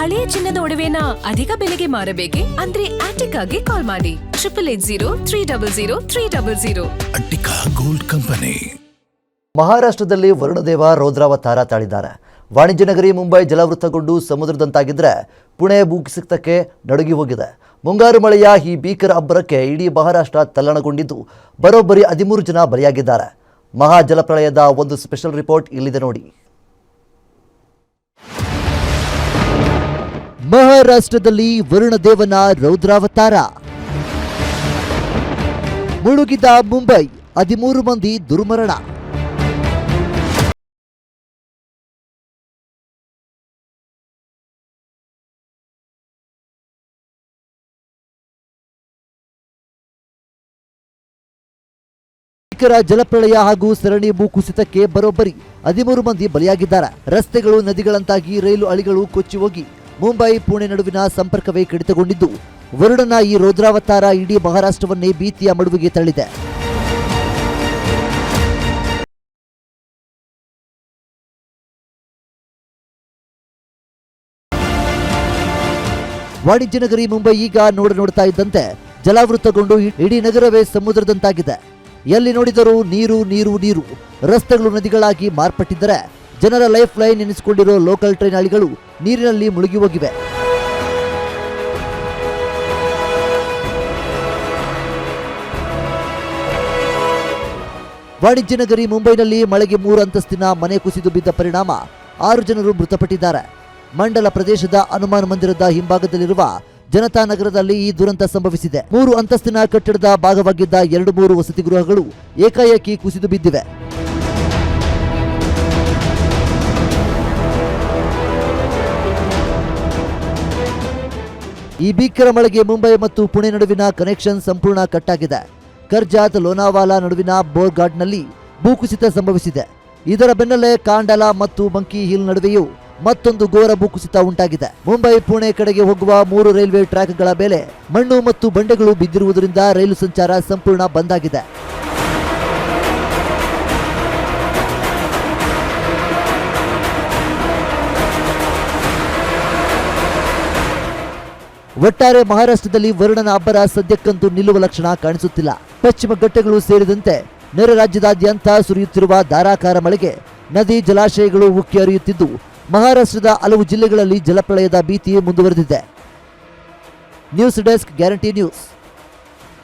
ಹಳೆಯ ಚಿನ್ನದ ಒಡವೆನ ಅಧಿಕ ಬೆಲೆಗೆ ಮಾರಬೇಕೆ ಅಂದ್ರೆ ಆಟಿಕಾಗೆ ಕಾಲ್ ಮಾಡಿ 8880300300. Attica gold company. ಮಹಾರಾಷ್ಟ್ರದಲ್ಲಿ ವರುಣದೇವ ರೌದ್ರಾವತಾರ ತಾಳಿದ್ದಾರೆ. ವಾಣಿಜ್ಯ ನಗರಿ ಮುಂಬೈ ಜಲವೃತಗೊಂಡು ಸಮುದ್ರದಂತಾಗಿದ್ರೆ ಪುಣೆ ಭೂಕುಸಿತಕ್ಕೆ ನಡುಗಿ ಹೋಗಿದೆ. ಮುಂಗಾರು ಮಳೆಯ ಈ ಭೀಕರ ಅಬ್ಬರಕ್ಕೆ ಇಡೀ ಮಹಾರಾಷ್ಟ್ರ ತಲ್ಲಣಗೊಂಡಿದ್ದು ಬರೋಬ್ಬರಿ 13 ಜನ ಬಲಿಯಾಗಿದ್ದಾರೆ. ಮಹಾ ಜಲಪ್ರಳಯದ ಒಂದು ಸ್ಪೆಷಲ್ ರಿಪೋರ್ಟ್ ಇಲ್ಲಿದೆ ನೋಡಿ. ಮಹಾರಾಷ್ಟ್ರದಲ್ಲಿ ವರುಣದೇವನ ರೌದ್ರಾವತಾರ. ಮುಳುಗಿದ ಮುಂಬೈ, 13 ಮಂದಿ ದುರ್ಮರಣ. ಭೀಕರ ಜಲಪ್ರಳಯ ಹಾಗೂ ಸರಣಿ ಭೂಕುಸಿತಕ್ಕೆ ಬರೋಬ್ಬರಿ 13 ಮಂದಿ ಬಲಿಯಾಗಿದ್ದಾರೆ. ರಸ್ತೆಗಳು ನದಿಗಳಂತಾಗಿ ರೈಲು ಹಳಿಗಳು ಕೊಚ್ಚಿ ಹೋಗಿ ಮುಂಬೈ ಪುಣೆ ನಡುವಿನ ಸಂಪರ್ಕವೇ ಕಡಿತಗೊಂಡಿದ್ದು ವರುಣನ ಈ ರೌದ್ರಾವತಾರ ಇಡೀ ಮಹಾರಾಷ್ಟ್ರವನ್ನೇ ಭೀತಿಯ ಮಡುವಿಗೆ ತಳ್ಳಿದೆ. ವಾಣಿಜ್ಯ ನಗರಿ ಮುಂಬೈ ಈಗ ನೋಡ್ತಾ ಇದ್ದಂತೆ ಜಲಾವೃತಗೊಂಡು ಇಡೀ ನಗರವೇ ಸಮುದ್ರದಂತಾಗಿದೆ. ಎಲ್ಲಿ ನೋಡಿದರೂ ನೀರು ನೀರು ನೀರು. ರಸ್ತೆಗಳು ನದಿಗಳಾಗಿ ಮಾರ್ಪಟ್ಟಿದ್ದರೆ ಜನರ ಲೈಫ್ ಲೈನ್ ಎನಿಸಿಕೊಂಡಿರೋ ಲೋಕಲ್ ಟ್ರೈನ್ ಹಳಿಗಳು ನೀರಿನಲ್ಲಿ ಮುಳುಗಿ ಹೋಗಿವೆ. ವಾಣಿಜ್ಯ ನಗರಿ ಮುಂಬೈನಲ್ಲಿ ಮಳೆಗೆ 3 ಅಂತಸ್ತಿನ ಮನೆ ಕುಸಿದು ಬಿದ್ದ ಪರಿಣಾಮ 6 ಜನರು ಮೃತಪಟ್ಟಿದ್ದಾರೆ. ಮಂಡಲ ಪ್ರದೇಶದ ಹನುಮಾನ್ ಮಂದಿರದ ಹಿಂಭಾಗದಲ್ಲಿರುವ ಜನತಾ ನಗರದಲ್ಲಿ ಈ ದುರಂತ ಸಂಭವಿಸಿದೆ. 3 ಅಂತಸ್ತಿನ ಕಟ್ಟಡದ ಭಾಗವಾಗಿದ್ದ 2-3 ವಸತಿ ಗೃಹಗಳು ಏಕಾಏಕಿ ಕುಸಿದು ಬಿದ್ದಿವೆ. ಈ ಭೀಕರ ಮಳೆಗೆ ಮುಂಬೈ ಮತ್ತು ಪುಣೆ ನಡುವಿನ ಕನೆಕ್ಷನ್ ಸಂಪೂರ್ಣ ಕಟ್ ಆಗಿದೆ. ಕರ್ಜಾತ್ ಲೋನಾವಾಲಾ ನಡುವಿನ ಬೋರ್ಘಾಟ್ನಲ್ಲಿ ಭೂಕುಸಿತ ಸಂಭವಿಸಿದೆ. ಇದರ ಬೆನ್ನಲ್ಲೇ ಕಾಂಡಲಾ ಮತ್ತು ಮಂಕಿ ಹಿಲ್ ನಡುವೆಯೂ ಮತ್ತೊಂದು ಘೋರ ಭೂಕುಸಿತ ಉಂಟಾಗಿದೆ. ಮುಂಬೈ ಪುಣೆ ಕಡೆಗೆ ಹೋಗುವ 3 ರೈಲ್ವೆ ಟ್ರ್ಯಾಕ್ಗಳ ಮೇಲೆ ಮಣ್ಣು ಮತ್ತು ಬಂಡೆಗಳು ಬಿದ್ದಿರುವುದರಿಂದ ರೈಲು ಸಂಚಾರ ಸಂಪೂರ್ಣ ಬಂದ್ ಆಗಿದೆ. ಒಟ್ಟಾರೆ ಮಹಾರಾಷ್ಟ್ರದಲ್ಲಿ ವರುಣನ ಅಬ್ಬರ ಸದ್ಯಕ್ಕಂತೂ ನಿಲ್ಲುವ ಲಕ್ಷಣ ಕಾಣಿಸುತ್ತಿಲ್ಲ. ಪಶ್ಚಿಮ ಘಟ್ಟಗಳು ಸೇರಿದಂತೆ ನೆರೆ ರಾಜ್ಯದಾದ್ಯಂತ ಸುರಿಯುತ್ತಿರುವ ಧಾರಾಕಾರ ಮಳೆಗೆ ನದಿ ಜಲಾಶಯಗಳು ಉಕ್ಕಿ ಹರಿಯುತ್ತಿದ್ದು ಮಹಾರಾಷ್ಟ್ರದ ಹಲವು ಜಿಲ್ಲೆಗಳಲ್ಲಿ ಜಲಪ್ರಳಯದ ಭೀತಿ ಮುಂದುವರೆದಿದೆ. News desk, guarantee news.